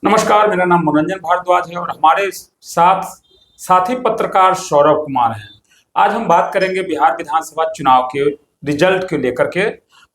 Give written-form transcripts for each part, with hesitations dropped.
नमस्कार, मेरा नाम मनोरंजन भारद्वाज है और हमारे साथ साथी पत्रकार सौरभ कुमार हैं। आज हम बात करेंगे बिहार विधानसभा चुनाव के रिजल्ट को लेकर के।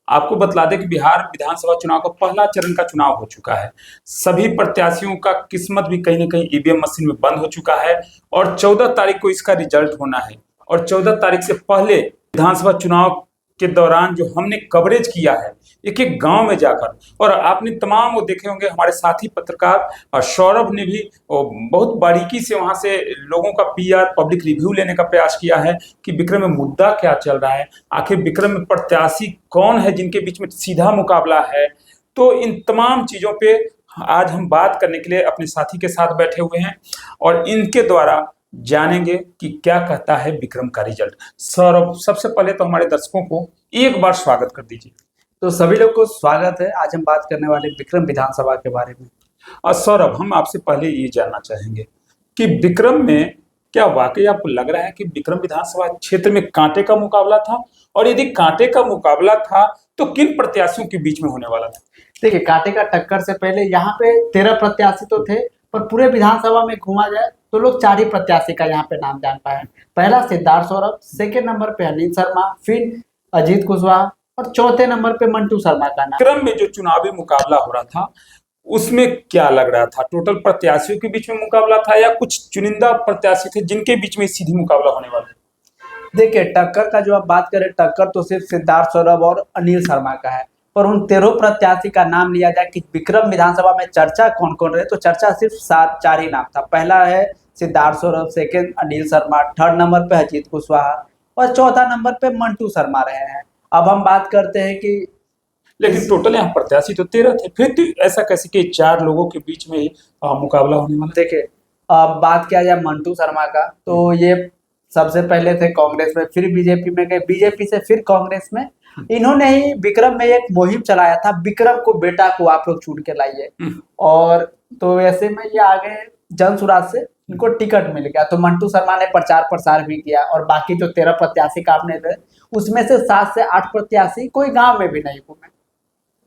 आपको बतला दें कि बिहार विधानसभा चुनाव का पहला चरण का चुनाव हो चुका है। सभी प्रत्याशियों का किस्मत भी कहीं ना कहीं ईवीएम मशीन में बंद हो चुका है और 14 तारीख को इसका रिजल्ट होना है। और 14 तारीख से पहले विधानसभा चुनाव के दौरान जो हमने कवरेज किया है एक एक गांव में जाकर, और आपने तमाम वो देखे होंगे, हमारे साथी पत्रकार और सौरभ ने भी बहुत बारीकी से वहां से लोगों का पीआर पब्लिक रिव्यू लेने का प्रयास किया है कि विक्रम में मुद्दा क्या चल रहा है, आखिर विक्रम में प्रत्याशी कौन है जिनके बीच में सीधा मुकाबला है। तो इन तमाम चीजों पे आज हम बात करने के लिए अपने साथी के साथ बैठे हुए हैं और इनके द्वारा जानेंगे कि क्या कहता है विक्रम का रिजल्ट। सौरभ, सबसे पहले तो हमारे दर्शकों को एक बार स्वागत कर दीजिए। तो सभी लोग को स्वागत है। आज हम बात करने वाले विक्रम विधानसभा के बारे में। और सौरभ, हम आपसे पहले ये जानना चाहेंगे कि विक्रम में क्या वाकई आपको लग रहा है कि विक्रम विधानसभा क्षेत्र में कांटे का मुकाबला था, और यदि कांटे का मुकाबला था तो किन प्रत्याशियों के बीच में होने वाला था? देखिए, कांटे का टक्कर से पहले यहाँ पे 13 प्रत्याशी तो थे, पर पूरे विधानसभा में घूमा जाए तो लोग 4 ही प्रत्याशी का यहाँ पे नाम जान पाए। पहला सिद्धार्थ सौरभ, सेकेंड नंबर पे अनिल शर्मा, फिर अजीत कुशवाहा और चौथे नंबर पे मंटू शर्मा का नाम। विक्रम में जो चुनावी मुकाबला हो रहा था उसमें क्या लग रहा था? टोटल प्रत्याशियों के बीच में मुकाबला था या कुछ चुनिंदा प्रत्याशी थे जिनके बीच में सीधी मुकाबला होने वाला? देखिए, टक्कर का जो आप बात करें, टक्कर तो सिर्फ सिद्धार्थ सौरभ और अनिल शर्मा का है, पर उन 13 प्रत्याशी का नाम लिया जाए कि विक्रम विधानसभा में चर्चा कौन कौन रहे, तो चर्चा सिर्फ 4 ही नाम था। पहला है Siddharth Saurabh, second Anil Sharma, third number पे अजीत कुशवाहा और चौथा नंबर पे मंटू शर्मा रहे हैं। अब हम बात करते हैं कि लेकिन टोटल यहाँ प्रत्याशी तो 13 थे, फिर तो ऐसा कैसे कि 4 लोगों के बीच में ही मुकाबला होने वाला? देखिए, अब बात किया जाए मंटू शर्मा का, तो ये सबसे पहले थे कांग्रेस में, फिर बीजेपी में गए, बीजेपी से फिर कांग्रेस में। इन्होंने ही विक्रम में एक मुहिम चलाया था, विक्रम को बेटा को आप लोग चुन के लाइए, और तो वैसे में ये आगे जन सुराज से इनको टिकट मिल गया। तो मंटू शर्मा ने प्रचार प्रसार भी किया, और बाकी जो 13 प्रत्याशी का आपने थे उसमें से 7 से 8 प्रत्याशी कोई गांव में भी नहीं घूमे।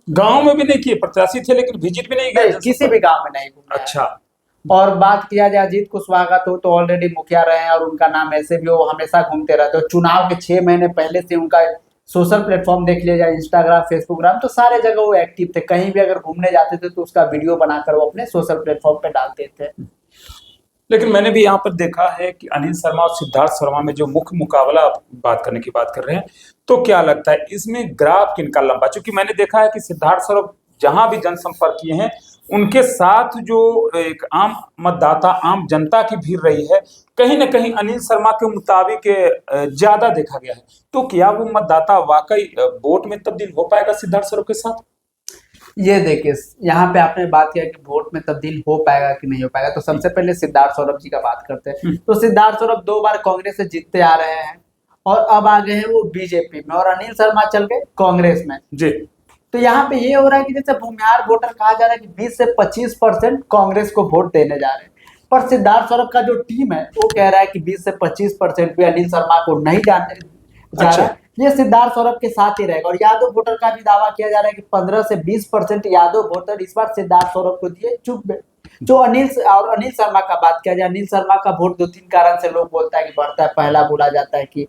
गांव में भी नहीं किए, प्रत्याशी थे लेकिन विजिट भी नहीं गए, किसी भी गांव में नहीं घूमे। अच्छा। और बात किया जाए अजीत कुशवाहा का, तो ऑलरेडी मुखिया रहे हैं और उनका नाम ऐसे भी वो हमेशा घूमते रहते हैं। चुनाव के 6 महीने पहले से उनका सोशल प्लेटफॉर्म देख लिया जाए, इंस्टाग्राम, फेसबुक, तो सारे जगह वो एक्टिव थे। कहीं भी अगर घूमने जाते थे तो उसका वीडियो बनाकर वो अपने सोशल प्लेटफॉर्म पे डालते थे। लेकिन मैंने भी यहाँ पर देखा है कि अनिल शर्मा और सिद्धार्थ शर्मा में जो मुख्य मुकाबला बात करने की बात कर रहे हैं, तो क्या लगता है इसमें ग्राफ किनका लंबा? क्योंकि मैंने देखा है कि सिद्धार्थ शर्मा जहां भी जनसंपर्क किए हैं उनके साथ जो एक आम मतदाता, आम जनता की भीड़ रही है, कहीं ना कहीं अनिल शर्मा के मुताबिक ज्यादा देखा गया है। तो क्या वो मतदाता वाकई वोट में तब्दील हो पाएगा सिद्धार्थ शर्मा के साथ? ये देखिए, यहाँ पे आपने बात किया कि वोट में तब्दील हो पाएगा कि नहीं हो पाएगा, तो सबसे पहले सिद्धार्थ सौरभ जी का बात करते हैं। तो सिद्धार्थ सौरभ 2 बार कांग्रेस से जीतते आ रहे हैं और अब आ गए हैं वो बीजेपी में, और अनिल शर्मा चल गए कांग्रेस में जी। तो यहाँ पे ये हो रहा है कि जैसे भूमिहार वोटर कहा जा रहा है कि 20 से 25% कांग्रेस को वोट देने जा रहे हैं, पर सिद्धार्थ सौरभ का जो टीम है वो कह रहा है कि 20 से 25% भी अनिल शर्मा को नहीं जाने जा रहा है, ये सिद्धार्थ सौरभ के साथ ही रहेगा। और यादव वोटर का भी दावा किया जा रहा है कि 15 से 20% यादव वोटर इस बार सिद्धार्थ सौरभ को दिए चुप गए। जो अनिल शर्मा का बात किया जाए, अनिल शर्मा का वोट 2-3 कारण से लोग बोलता है कि बढ़ता है। पहला बोला जाता है कि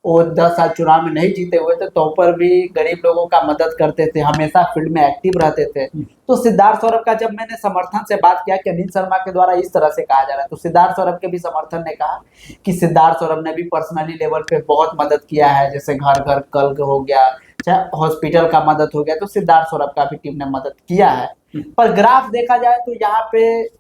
वो 10 साल चुनाव में नहीं जीते हुए थे, तो पर भी गरीब लोगों का मदद करते थे, हमेशा फील्ड में एक्टिव रहते थे। तो सिद्धार्थ सौरभ का जब मैंने समर्थन से बात किया कि अनिल शर्मा के द्वारा इस तरह से कहा जा रहा है, तो सिद्धार्थ सौरभ के भी समर्थन ने कहा कि सिद्धार्थ सौरभ ने भी पर्सनली लेवल पे बहुत मदद किया है, जैसे घर घर कल हो गया, चाहे हॉस्पिटल का मदद हो गया, तो सिद्धार्थ सौरभ का भी टीम ने मदद किया है। पर ग्राफ देखा जाए तो यहाँ पे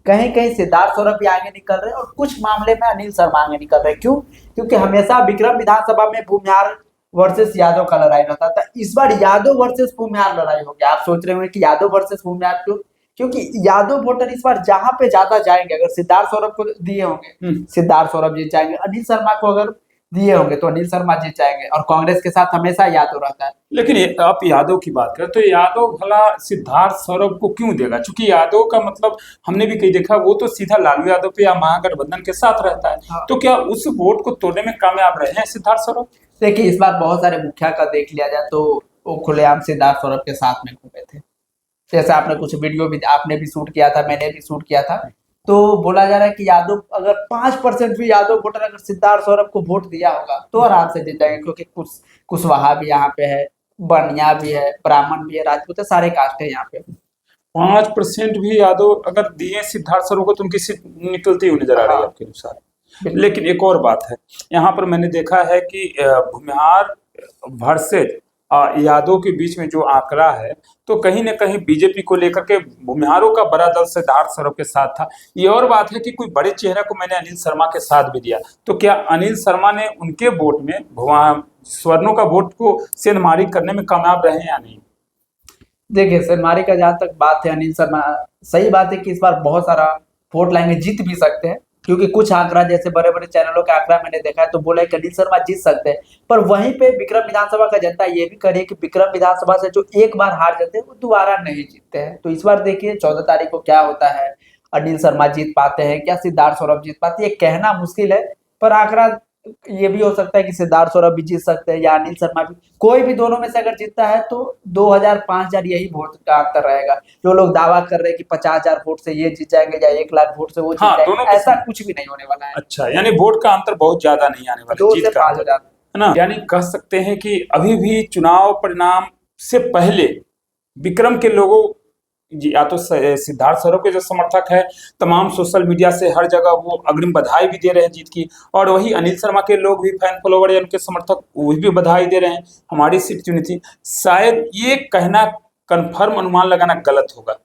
कहीं कहीं सिद्धार्थ सौरभ भी आगे निकल रहे हैं और कुछ मामले में अनिल शर्मा आगे निकल रहे हैं। क्यों? क्योंकि हमेशा विक्रम विधानसभा में भूमिहार वर्सेस यादव का लड़ाई रहता था। इस बार यादव वर्सेस भूमिहार लड़ाई हो गया। आप सोच रहे होंगे कि यादव वर्सेस भूमिहार क्यों? क्योंकि यादव वोटर इस बार जहां पे ज्यादा जाएंगे, अगर सिद्धार्थ सौरभ को दिए होंगे सिद्धार्थ सौरभ जीत जाएंगे, अनिल शर्मा को अगर दिए होंगे तो अनिल शर्मा जीत जाएंगे, और कांग्रेस के साथ हमेशा यादव रहता है। लेकिन आप यादव की बात करें तो यादव भला सिद्धार्थ सौरभ को क्यों देगा? क्योंकि यादव का मतलब हमने भी कहीं देखा, वो तो सीधा लालू यादव पे या महागठबंधन के साथ रहता है। हाँ। तो क्या उस वोट को तोड़ने में कामयाब रहे हैं सिद्धार्थ सौरभ? देखिए, इस बार बहुत सारे मुखिया का देख लिया जाए तो वो खुलेआम सिद्धार्थ सौरभ के साथ में घूमे थे। जैसे आपने कुछ वीडियो भी आपने भी शूट किया था, मैंने भी शूट किया था। तो बोला जा रहा है कि यादव अगर 5% भी यादव वोटर अगर सिद्धार्थ सौरभ को वोट दिया होगा तो आराम से जीत जाएंगे, क्योंकि कुशवाहा भी यहाँ पे है, बनिया भी है, ब्राह्मण भी है, राजपूत है, सारे कास्ट है यहाँ पे। 5% भी यादव अगर दिए सिद्धार्थ सरोवर को तो उनकी सीट निकलती हुई नजर आ रही है हाँ। आपके अनुसार। लेकिन एक और बात है, यहाँ पर मैंने देखा है कि भूमिहार वर्सेज यादव के बीच में जो आंकड़ा है, तो कहीं ना कहीं बीजेपी को लेकर के भूमिहारों का बड़ा दल सिद्धार्थ सरोवर के साथ था। ये और बात है कि कोई बड़े चेहरा को मैंने अनिल शर्मा के साथ भी दिया, तो क्या अनिल शर्मा ने उनके वोट में स्वर्णों का वोट को सेंधमारी करने में कामयाब रहे या नहीं? देखिए सेनमारी का जहाँ तक बात है, अनिल शर्मा सही बात है कि इस बार बहुत सारा वोट लाएंगे, जीत भी सकते हैं, क्योंकि कुछ आंकड़ा जैसे बड़े बड़े चैनलों का आंकड़ा मैंने देखा है तो बोला है कि अनिल शर्मा जीत सकते हैं। पर वहीं पे विक्रम विधानसभा का जनता ये भी करिए कि विक्रम विधानसभा से जो एक बार हार जाते हैं वो दोबारा नहीं जीतते हैं। तो इस बार देखिए 14 तारीख को क्या होता है, अनिल शर्मा जीत पाते हैं क्या सिद्धार्थ सौरभ जीत पाते हैं, ये कहना मुश्किल है। पर आंकड़ा ये भी हो सकता है कि सिद्धार्थ सौरभ भी जीत सकते हैं या अनिल शर्मा भी, कोई भी दोनों में से अगर जीतता है तो 2000-5000 यही वोट का अंतर रहेगा। जो लोग दावा कर रहे हैं कि 50,000 वोट से ये जीत जाएंगे या 1 लाख वोट से वो जीत जाएंगे, ऐसा कुछ भी नहीं होने वाला है। अच्छा, यानी वोट का अंतर बहुत ज्यादा नहीं आने वाला, 2 जीत से का 5,000 है ना। यानी कह सकते हैं कि अभी भी चुनाव परिणाम से पहले विक्रम के लोगों या तो सिद्धार्थ सौरभ के जो समर्थक है तमाम सोशल मीडिया से हर जगह वो अग्रिम बधाई भी दे रहे हैं जीत की, और वही अनिल शर्मा के लोग भी फैन फॉलोवर या उनके समर्थक वो भी बधाई दे रहे हैं हमारी सीट चुनी थी। शायद ये कहना कंफर्म अनुमान लगाना गलत होगा।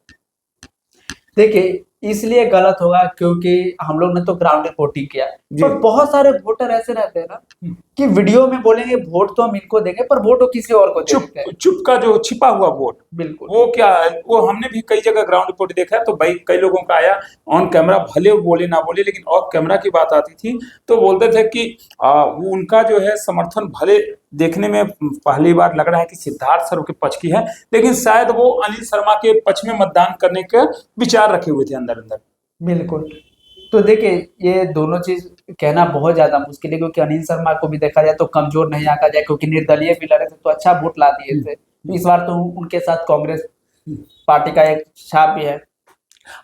देखिए इसलिए गलत होगा क्योंकि हम लोग ने तो ग्राउंड रिपोर्टिंग किया, पर बहुत सारे वोटर ऐसे रहते हैं ना कि वीडियो में बोलेंगे वोट तो हम इनको देंगे पर वोट वो किसी और को दे देते हैं। चुप का जो छिपा हुआ वोट, बिल्कुल वो क्या है, वो हमने भी कई जगह ग्राउंड रिपोर्ट देखा है। तो भाई कई लोगों का आया ऑन कैमरा, भले वो बोले ना बोले, लेकिन ऑफ कैमरा की बात आती थी तो बोलते थे कि वो उनका जो है समर्थन भले देखने में पहली बार लग रहा है कि सिद्धार्थ सरोवर के पक्ष की है, लेकिन शायद वो अनिल शर्मा के पक्ष में मतदान करने का विचार रखे हुए थे अंदर अंदर। बिल्कुल। तो देखिए ये दोनों चीज कहना बहुत ज्यादा मुश्किल है, क्योंकि अनिल शर्मा को भी देखा जाए तो कमजोर नहीं आंका जाए, क्योंकि निर्दलीय भी लड़े थे तो अच्छा वोट ला दिए थे। इस बार तो उनके साथ कांग्रेस पार्टी का एक छाप भी है।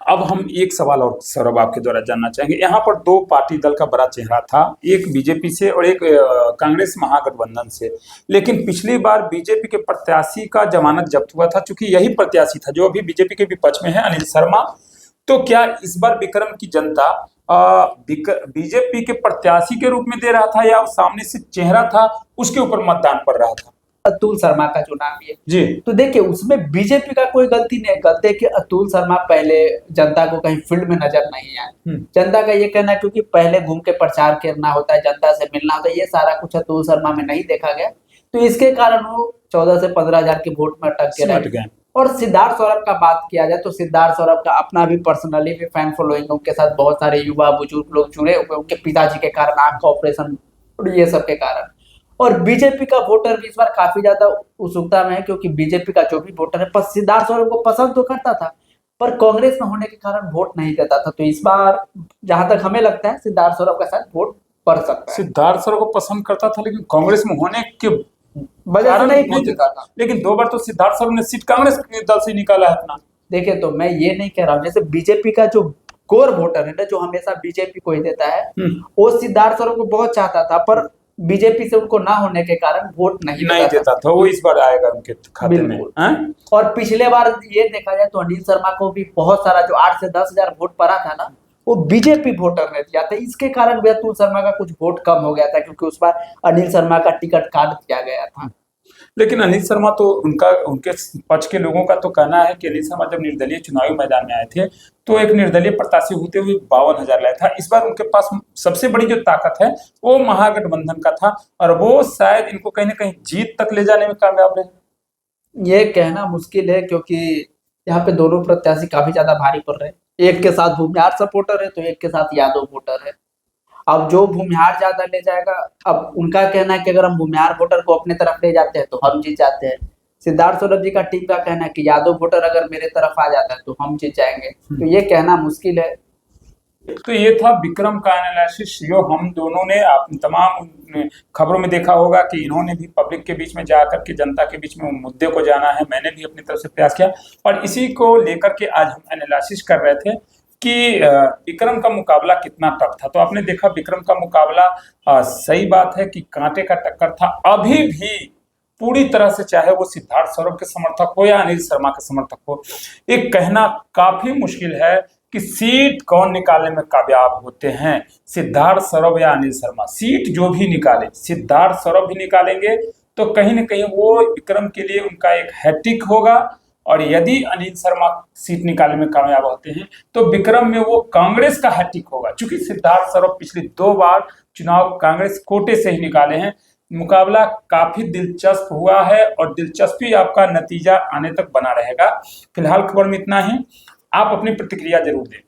अब हम एक सवाल और सौरभ आपके द्वारा जानना चाहेंगे, यहाँ पर दो पार्टी दल का बड़ा चेहरा था, एक बीजेपी से और एक कांग्रेस महागठबंधन से, लेकिन पिछली बार बीजेपी के प्रत्याशी का जमानत जब्त हुआ था, चूंकि यही प्रत्याशी था जो अभी बीजेपी के विपक्ष में है, अनिल शर्मा। तो क्या इस बार विक्रम की जनता बीजेपी के प्रत्याशी के रूप में दे रहा था या सामने से चेहरा था उसके ऊपर मतदान पड़ रहा था? अतुल शर्मा का जो नाम है जी, तो देखिए उसमें बीजेपी का कोई गलती नहीं है। गलती है कि अतुल शर्मा पहले जनता को कहीं फील्ड में नजर नहीं आए। जनता का ये कहना है क्योंकि पहले घूम के प्रचार करना होता है, जनता से मिलना होता है, ये सारा कुछ अतुल शर्मा में नहीं देखा गया, तो इसके कारण वो 14 से 15,000 के वोट में अटक के रह गए। और सिद्धार्थ सौरभ का बात किया जाए तो सिद्धार्थ सौरभ का अपना भी पर्सनली भी फैन फॉलोइंग, उनके साथ बहुत सारे युवा बुजुर्ग लोग जुड़े हुए, उनके पिताजी के कारण, आंख का ऑपरेशन और ये सब के कारण। और बीजेपी का वोटर भी इस बार काफी ज्यादा उत्सुकता में है, क्योंकि बीजेपी का जो भी वोटर है सिद्धार्थ सौरभ को पसंद तो करता था पर कांग्रेस में होने के कारण वोट नहीं देता था। तो इस बार जहां तक हमें लगता है सिद्धार्थ सौरभ का शायद वोट पड़ सकता है। सिद्धार्थ सौरभ को पसंद करता था लेकिन कांग्रेस में होने के वजह से नहीं देता था। लेकिन 2 बार तो सिद्धार्थ सौरभ ने सीट कांग्रेस के दल से निकाला है अपना। देखिए तो मैं ये नहीं कह रहा हूँ, जैसे बीजेपी का जो कोर वोटर है ना जो हमेशा बीजेपी को ही देता है, वो सिद्धार्थ सौरभ को बहुत चाहता था, पर बीजेपी से उनको ना होने के कारण वोट नहीं देता था। वो इस बार आएगा उनके खाते में। और पिछले बार ये देखा जाए तो अनिल शर्मा को भी बहुत सारा जो 8 से 10,000 वोट पड़ा था ना वो बीजेपी वोटर ने दिया था, इसके कारण भी अतुल शर्मा का कुछ वोट कम हो गया था, क्योंकि उस बार अनिल शर्मा का टिकट काट दिया गया था। लेकिन अनिल शर्मा तो उनके पक्ष के लोगों का तो कहना है कि अनिल शर्मा जब निर्दलीय चुनावी मैदान में आए थे तो एक निर्दलीय प्रत्याशी होते हुए 52,000 लाया था। इस बार उनके पास सबसे बड़ी जो ताकत है वो महागठबंधन का था और वो शायद इनको कहीं ना कहीं जीत तक ले जाने में कामयाब रहे। ये कहना मुश्किल है, क्योंकि यहाँ पे दोनों प्रत्याशी काफी ज्यादा भारी पड़ रहे हैं। एक के साथ भूमिहार सपोर्टर है तो एक के साथ यादव वोटर है। अब जो भूमिहार ज्यादा ले जाएगा, अब उनका कहना है कि अगर हम भूमिहार वोटर को अपने तरफ ले जाते हैं तो हम जीत जाते हैं। सिद्धार्थ सौरभ जी का टीम का कहना है कि यादव वोटर अगर मेरे तरफ आ जाता है तो हम जीत जाएंगे। तो ये कहना मुश्किल है। तो ये था विक्रम का एनालिसिस। जो हम दोनों ने आप तमाम खबरों में देखा होगा कि इन्होंने भी पब्लिक के बीच में जाकर के जनता के बीच में मुद्दे को जाना है, मैंने भी अपनी तरफ से प्रयास किया और इसी को लेकर के आज हम एनालिसिस कर रहे थे कि विक्रम का मुकाबला कितना टफ था। तो आपने देखा विक्रम का मुकाबला सही बात है कि कांटे का टक्कर था। अभी भी पूरी तरह से, चाहे वो सिद्धार्थ सौरभ के समर्थक हो या अनिल शर्मा के समर्थक हो, ये कहना काफी मुश्किल है कि सीट कौन निकालने में कामयाब होते हैं, सिद्धार्थ सौरभ या अनिल शर्मा। सीट जो भी निकाले, सिद्धार्थ सौरभ भी निकालेंगे तो कहीं ना कहीं वो विक्रम के लिए उनका एक हैट्रिक होगा, और यदि अनिल शर्मा सीट निकालने में कामयाब होते हैं तो विक्रम में वो कांग्रेस का हैट्रिक होगा। चूंकि सिद्धार्थ सौरभ पिछली 2 बार चुनाव कांग्रेस कोटे से ही निकाले हैं। मुकाबला काफी दिलचस्प हुआ है और दिलचस्पी आपका नतीजा आने तक बना रहेगा। फिलहाल खबर में इतना ही। आप अपनी प्रतिक्रिया जरूर दें।